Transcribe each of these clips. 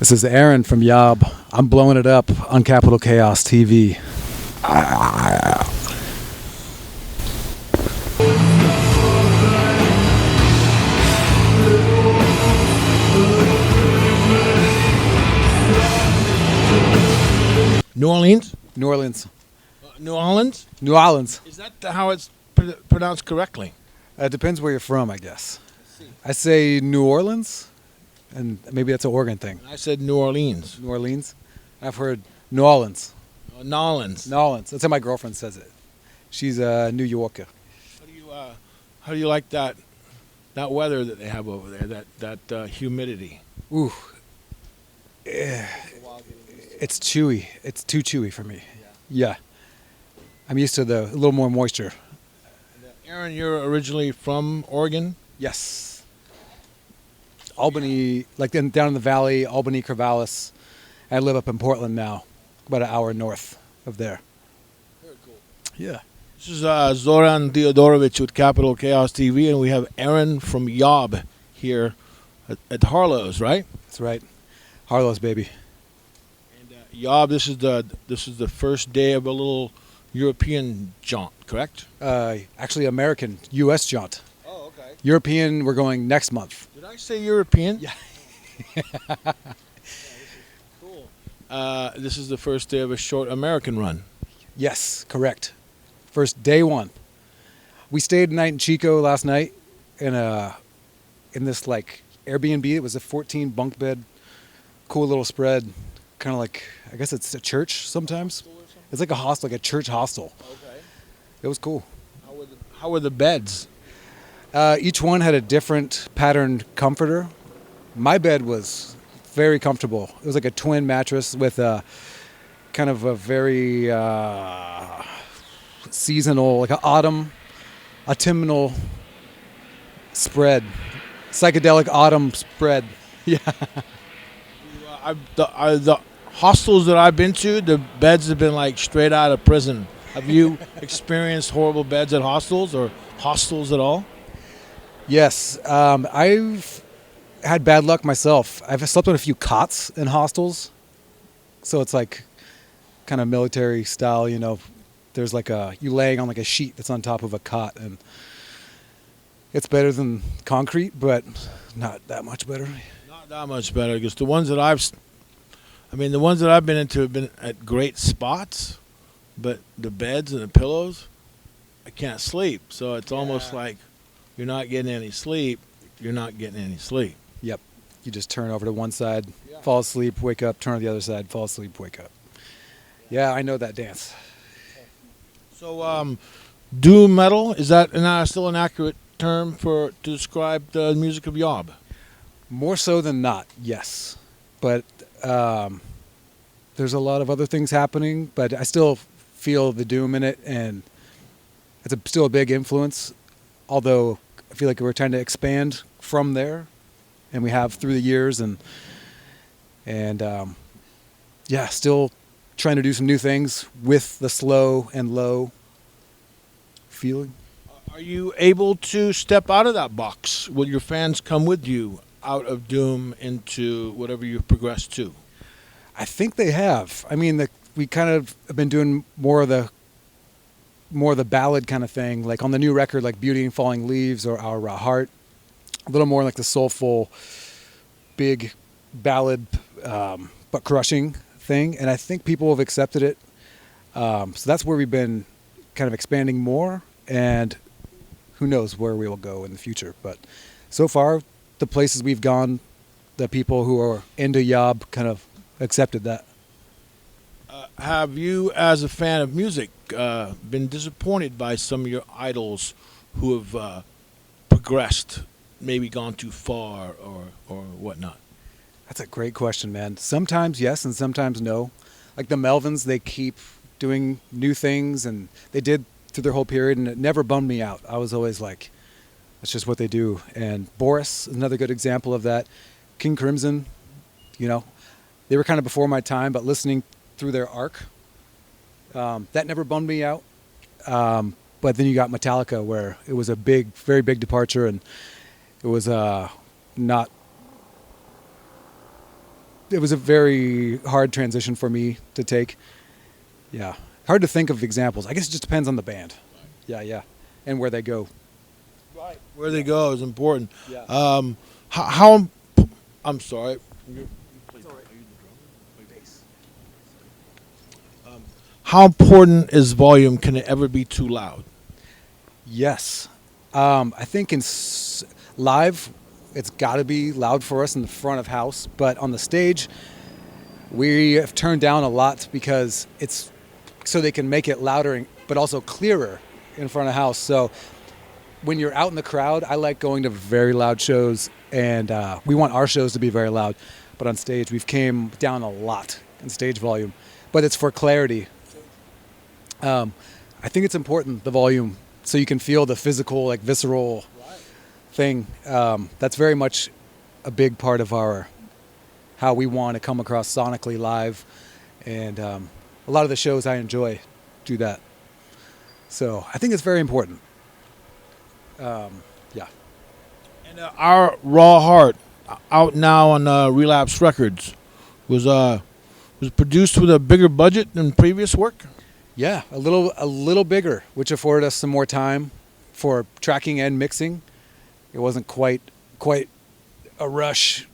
This is Aaron from YOB. I'm blowing it up on Capital Chaos TV. New Orleans? New Orleans. New Orleans? New Orleans. Is that how it's pronounced correctly? It depends where you're from, I guess. I say New Orleans, and maybe that's an Oregon thing. I said New Orleans. New Orleans. I've heard New Orleans. Nolans. New Orleans. That's how my girlfriend says it. She's a New Yorker. How do you like that weather that they have over there? That humidity. Ooh. It's chewy. It's too chewy for me. Yeah. I'm used to a little more moisture. Aaron, you're originally from Oregon? Yes. Albany, like down in the valley, Albany, Corvallis. I live up in Portland now, about an hour north of there. Very cool. Yeah. This is Zoran Theodorovic with Capital Chaos TV, and we have Aaron from YOB here at Harlows, right? That's right. Harlows, baby. And YOB, this is the first day of a little European jaunt, correct? Actually, American, U.S. jaunt. Oh, okay. European, we're going next month. Did I say European? Yeah. This is cool. This is the first day of a short American run. Yes, correct. First day one. We stayed a night in Chico last night in this like Airbnb. It was a 14 bunk bed, cool little spread, kind of like, I guess it's a church sometimes. It's like a hostel, like a church hostel. Okay. It was cool. How were the beds? Each one had a different patterned comforter. My bed was very comfortable. It was like a twin mattress with a kind of a very seasonal, like an autumnal spread, psychedelic autumn spread. Yeah. The hostels that I've been to, the beds have been like straight out of prison. Have you experienced horrible beds at hostels or hostels at all? Yes, I've had bad luck myself. I've slept on a few cots in hostels, so it's like kind of military style, you know. There's like you laying on like a sheet that's on top of a cot, and it's better than concrete, but not that much better. Not that much better, because the ones that I've been into have been at great spots, but the beds and the pillows, I can't sleep. So it's almost like you're not getting any sleep. You're not getting any sleep. Yep. You just turn over to one side, fall asleep, wake up, turn to the other side, fall asleep, wake up. Yeah, I know that dance. So, doom metal, is that still an accurate term to describe the music of YOB? More so than not, yes. But there's a lot of other things happening, but I still feel the doom in it, and it's still a big influence, although I feel like we're trying to expand from there, and we have through the years, and still trying to do some new things with the slow and low feeling. Are you able to step out of that box? Will your fans come with you out of doom into whatever you've progressed to? I think they have. I mean, we kind of have been doing more of the ballad kind of thing, like on the new record, like Beauty and Falling Leaves or Our Heart, a little more like the soulful, big ballad, but crushing thing. And I think people have accepted it. So that's where we've been kind of expanding more, and who knows where we will go in the future. But so far, the places we've gone, the people who are into YOB kind of accepted that. Have you, as a fan of music, been disappointed by some of your idols who have progressed, maybe gone too far or whatnot? That's a great question, man. Sometimes yes, and sometimes no. Like the Melvins, they keep doing new things, and they did through their whole period, and it never bummed me out. I was always like, that's just what they do. And Boris is another good example of that. King Crimson, you know, they were kind of before my time, but listening through their arc, that never bummed me out. But then you got Metallica, where it was a very big departure, and it was not it was a very hard transition for me to take. Yeah, hard to think of examples. I guess it just depends on the band. Yeah, and where they go. Right. Where they go is important. Yeah. How I'm sorry. How important is volume? Can it ever be too loud? Yes. I think live, it's got to be loud for us in the front of house. But on the stage, we have turned down a lot because it's so they can make it louder but also clearer in front of house. So when you're out in the crowd, I like going to very loud shows, and we want our shows to be very loud. But on stage, we've came down a lot in stage volume. But it's for clarity. I think it's important, the volume, so you can feel the physical, like visceral thing. That's very much a big part of how we want to come across sonically live. And a lot of the shows I enjoy do that. So I think it's very important. Yeah. And our Raw Heart, out now on Relapse Records, was produced with a bigger budget than previous work. Yeah, a little bigger, which afforded us some more time for tracking and mixing. It wasn't quite a rush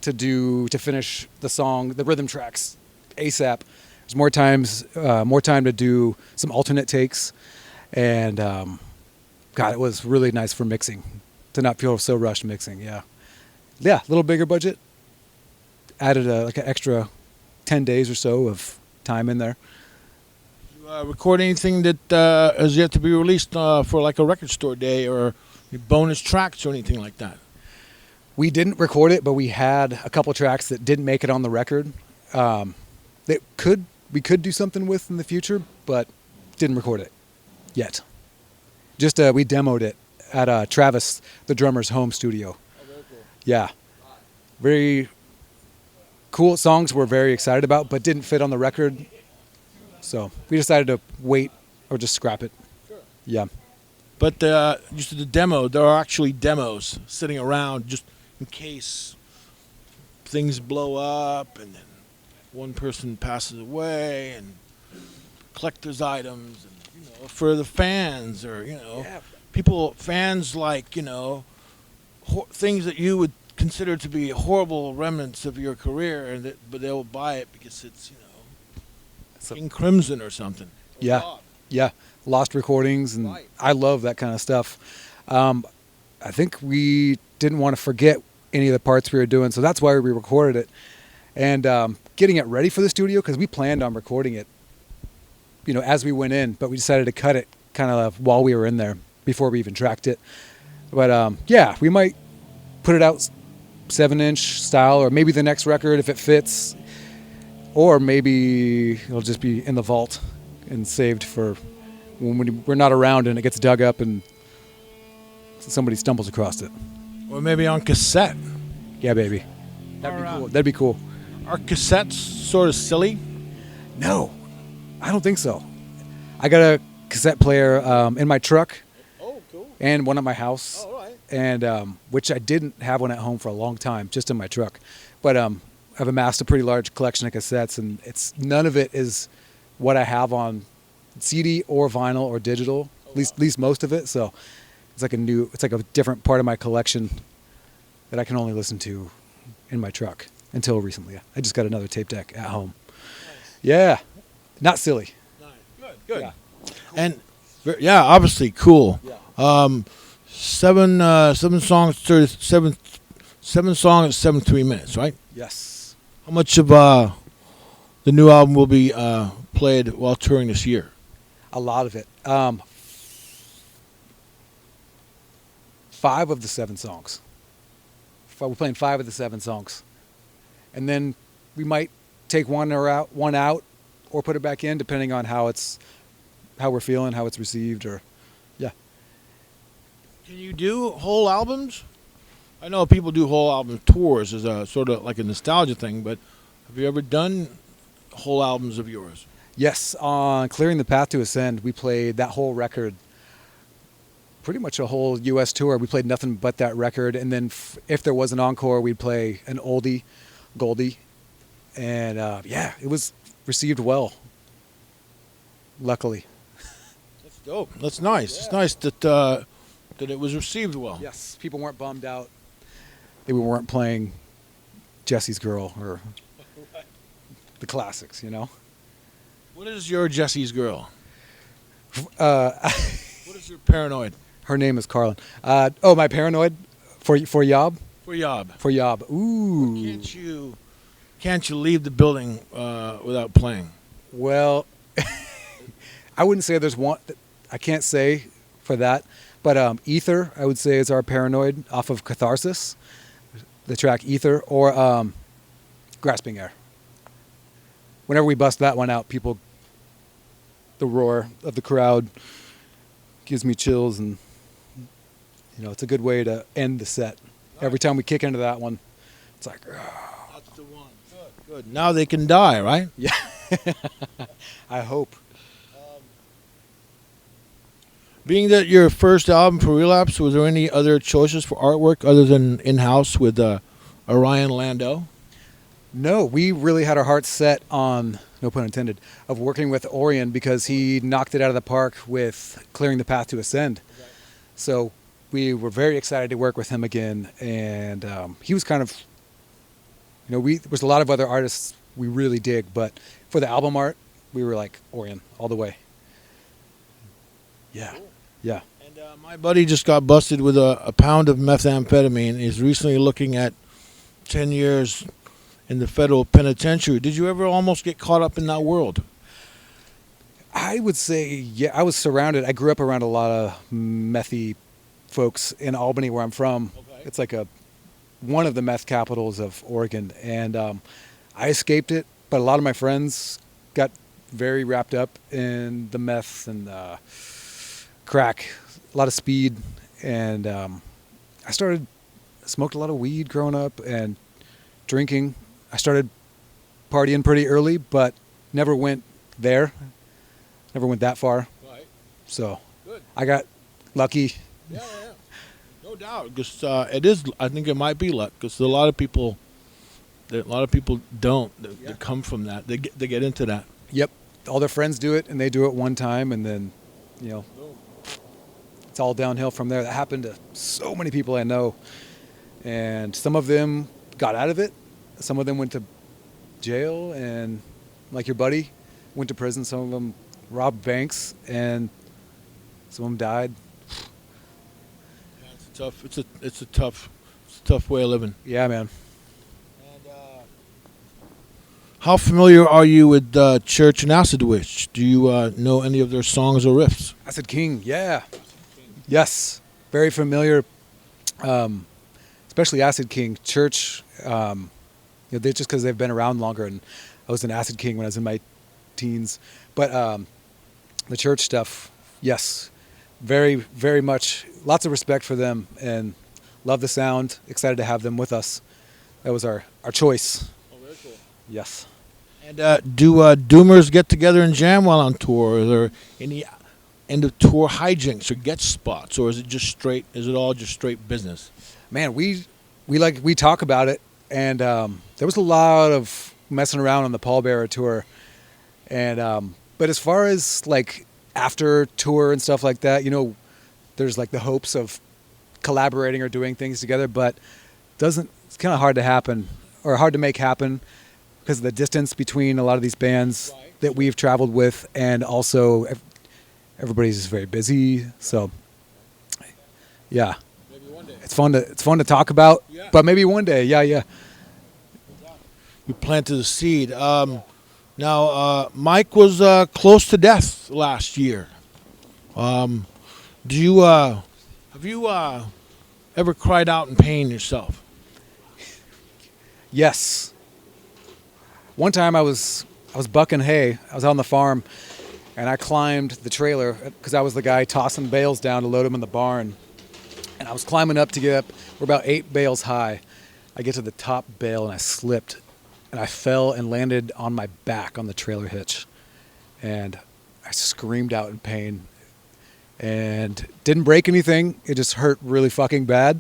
to finish the song, the rhythm tracks ASAP. There's more time to do some alternate takes, and God, it was really nice for mixing, to not feel so rushed mixing. Yeah, a little bigger budget. Added like an extra 10 days or so of time in there. Record anything that has yet to be released for like a record store day or bonus tracks or anything like that? We didn't record it, but we had a couple tracks that didn't make it on the record. We could do something with in the future, but didn't record it yet. Just we demoed it at Travis, the drummer's home studio. Oh, very cool. Yeah, very cool songs we're very excited about, but didn't fit on the record. So we decided to wait or just scrap it. Sure. Yeah. But just the demo, there are actually demos sitting around just in case things blow up and then one person passes away and collector's items and for the fans or fans like things that you would consider to be horrible remnants of your career but they'll buy it because it's King Crimson or something. Yeah, lost recordings, and right. I love that kind of stuff. I think we didn't want to forget any of the parts we were doing, so that's why we recorded it. And getting it ready for the studio, because we planned on recording it, as we went in, but we decided to cut it kind of while we were in there before we even tracked it. But we might put it out 7-inch style, or maybe the next record if it fits. Or maybe it'll just be in the vault and saved for when we're not around and it gets dug up and somebody stumbles across it. Or maybe on cassette. Yeah, baby. That'd be cool. That'd be cool. Are cassettes sort of silly? No, I don't think so. I got a cassette player in my truck. Oh, cool. And one at my house. Oh, right. And which I didn't have one at home for a long time, just in my truck. But I've amassed a pretty large collection of cassettes, and none of it is what I have on CD or vinyl or digital. Oh, at least most of it. So it's like a different part of my collection that I can only listen to in my truck until recently. I just got another tape deck at home. Nice. Yeah, not silly. Nice. Good. Yeah. Cool. And obviously cool. Yeah. 7 songs, 7 songs, 73 minutes, right? Yes. How much of the new album will be played while touring this year? A lot of it. 5 of the 7 songs. We're playing 5 of the 7 songs, and then we might take one out, or put it back in, depending on how we're feeling, how it's received, or yeah. Can you do whole albums? I know people do whole album tours as a sort of like a nostalgia thing, but have you ever done whole albums of yours? Yes, on Clearing the Path to Ascend, we played that whole record, pretty much a whole U.S. tour. We played nothing but that record, and then if there was an encore, we'd play an oldie, goldie, And yeah, it was received well. Luckily. That's dope. That's nice. It's nice that that it was received well. Yes, people weren't bummed out that we weren't playing Jesse's Girl or the classics, you know. What is your Jesse's Girl? Uh, What is your Paranoid? her name is Carlin. Oh, my Paranoid for YOB? For Yob. For YOB. Ooh. Can't you leave the building without playing? Well, I wouldn't say there's one. I can't say for that. But Ether, I would say, is our Paranoid off of Catharsis, the track Ether, or Grasping Air. Whenever we bust that one out, people, the roar of the crowd gives me chills, and you know, it's a good way to end the set. Nice. Every time we kick into that one, it's like, oh. That's the one. Good. Now they can die, right? Yeah. I hope. Being that your first album for Relapse, was there any other choices for artwork other than in-house with Orion Lando? No, we really had our hearts set on, no pun intended, of working with Orion because he knocked it out of the park with Clearing the Path to Ascend. Okay. So we were very excited to work with him again, and he was kind of, you know, there's a lot of other artists we really dig, but for the album art, we were like Orion all the way. Yeah. Cool. Yeah. And my buddy just got busted with a pound of methamphetamine. He's recently looking at 10 years in the federal penitentiary. Did you ever almost get caught up in that world? I would say, yeah, I was surrounded. I grew up around a lot of methy folks in Albany, where I'm from. Okay. It's like one of the meth capitals of Oregon. And I escaped it, but a lot of my friends got very wrapped up in the meth and crack, a lot of speed, and I smoked a lot of weed growing up and drinking. I started partying pretty early, but never went there, never went that far. Right. So good. I got lucky. Yeah, no doubt. Because it is. I think it might be luck. Because a lot of people don't. They come from that. They get into that. Yep. All their friends do it, and they do it one time, and then, you know. It's all downhill from there. That happened to so many people I know. And some of them got out of it. Some of them went to jail, and like your buddy, went to prison. Some of them robbed banks, and some of them died. Yeah, it's tough. It's a tough way of living. Yeah, man. And how familiar are you with Church and Acid Witch? Do you know any of their songs or riffs? Acid King, yeah. Yes, very familiar, especially Acid King. Church, you know, just because they've been around longer, and I was an Acid King when I was in my teens. But the Church stuff, yes, very, very much, lots of respect for them, and love the sound, excited to have them with us. That was our choice. Oh, very cool. Yes. And do Doomers get together and jam while on tour? Are there any end of tour hijinks or guest spots, or is it all just straight business? Man, we talk about it, and there was a lot of messing around on the Pallbearer tour, and but as far as like after tour and stuff like that, you know, there's like the hopes of collaborating or doing things together, but it's kind of hard to happen, or hard to make happen, because of the distance between a lot of these bands that we've traveled with, and also everybody's just very busy, so yeah. Maybe one day. It's fun to talk about, yeah. But maybe one day, yeah. You planted the seed. Now, Mike was close to death last year. Have you ever cried out in pain yourself? Yes. One time I was bucking hay. I was out on the farm, and I climbed the trailer because I was the guy tossing bales down to load them in the barn. And I was climbing up to get up. We're about 8 bales high. I get to the top bale, and I slipped, and I fell and landed on my back on the trailer hitch. And I screamed out in pain, and didn't break anything. It just hurt really fucking bad.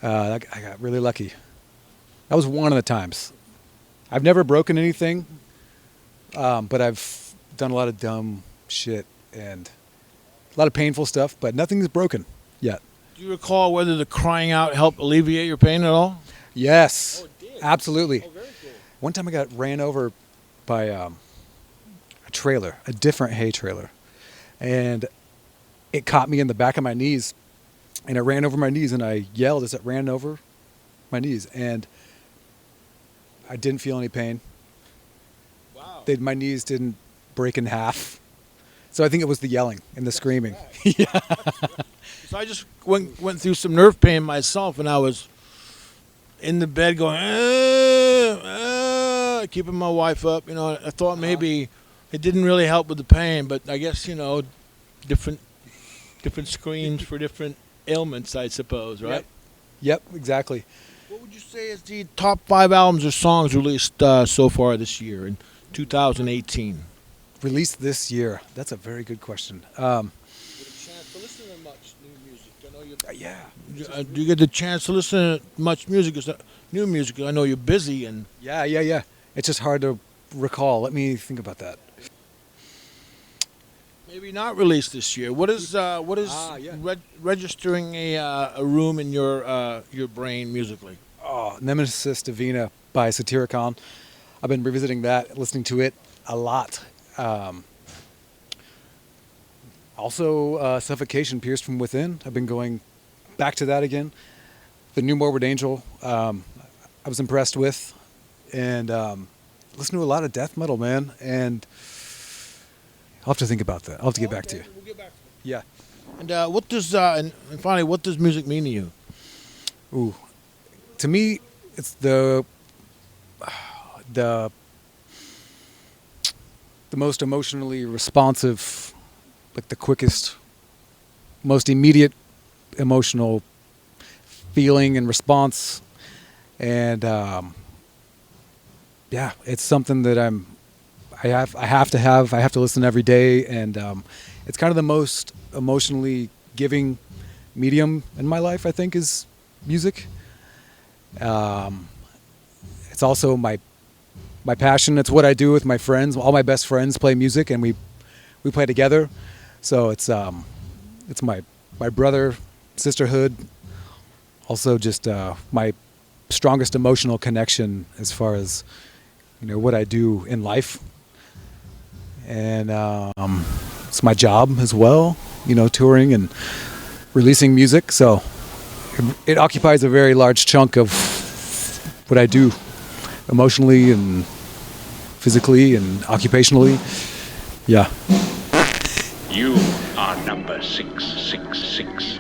I got really lucky. That was one of the times. I've never broken anything, but I've done a lot of dumb shit and a lot of painful stuff, but nothing's broken yet. Do you recall whether the crying out helped alleviate your pain at all? Yes, Oh, it did? absolutely. Oh, very cool. One time I got ran over by a trailer, a different hay trailer, and it caught me in the back of my knees, and it ran over my knees, and I yelled as it ran over my knees, and I didn't feel any pain. Wow. My knees didn't break in half. So I think it was the yelling and the screaming. Right. Yeah. So I just went through some nerve pain myself, and I was in the bed going, keeping my wife up. You know, I thought maybe it didn't really help with the pain, but I guess, you know, different screams for different ailments, I suppose, right? Yep, exactly. What would you say is the top 5 albums or songs released so far this year in 2018? Released this year. That's a very good question. Get a chance to listen to much new music? I know you. Yeah. Do you get the chance to listen to much music? New music? I know you're busy and. Yeah. It's just hard to recall. Let me think about that. Maybe not released this year. What is registering a room in your brain musically? Oh, Nemesis Divina by Satyricon. I've been revisiting that, listening to it a lot. Also, Suffocation, Pierced from Within. I've been going back to that again. The new Morbid Angel, I was impressed with. And listen to a lot of death metal, man. And I'll have to think about that. I'll have to get back to you. We'll get back to it. Yeah. And what does and finally, what does music mean to you? Ooh. To me, it's the most emotionally responsive, like the quickest, most immediate emotional feeling and response. And yeah, it's something that I have to listen every day, and it's kind of the most emotionally giving medium in my life, I think, is music. It's also my passion. It's what I do with my friends. All my best friends play music, and we play together. So it's my brother, sisterhood. Also, just my strongest emotional connection as far as, you know, what I do in life. And it's my job as well, you know, touring and releasing music. So it occupies a very large chunk of what I do emotionally and physically and occupationally. Yeah. You are number 666.